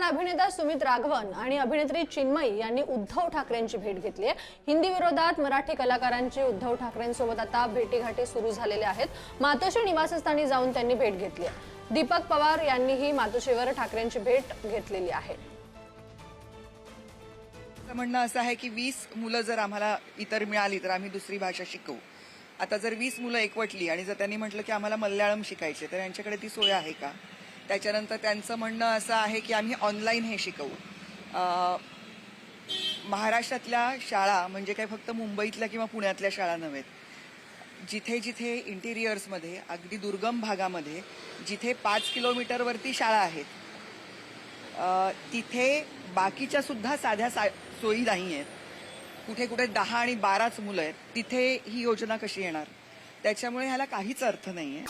अभिनेता सुमित राघवन आणि अभिनेत्री चिन्मयी यांनी उद्धव ठाकरेंची भेट घेतली आहे। हिंदी विरोधात मराठी कलाकारांची उद्धव ठाकरेंसोबत आता भेटीगाठी सुरू झालेल्या आहेत। मातोश्री निवासस्थानी जाऊन त्यांनी भेट घेतली आहे। दीपक पवार यांनीही मातोश्रीवर ठाकरेंची भेट घेतलेली आहे। म्हणणं असं आहे की 20 मुलं जर आम्हाला इतर मिळाली तर आम्ही दुसरी भाषा शिकवू। आता जर 20 मुलं एकवटली आणि जर त्यांनी म्हटलं की आम्हाला मल्याळम शिकायचे तर यांच्याकडे ती सोय आहे का? त्याच्यानंतर त्यांचं म्हणणं असं आहे की आम्ही ऑनलाईन हे शिकवू। महाराष्ट्रातल्या शाळा म्हणजे काय फक्त मुंबईतल्या किंवा पुण्यातल्या शाळा नव्हेत, जिथे जिथे इंटिरियर्समध्ये अगदी दुर्गम भागामध्ये जिथे 5 किलोमीटरवरती शाळा आहेत तिथे बाकीच्या सुद्धा साध्या सोयी नाही आहेत। कुठे कुठे 10 आणि 12च मुलं आहेत, तिथे ही योजना कशी येणार? त्याच्यामुळे ह्याला काहीच अर्थ नाहीये।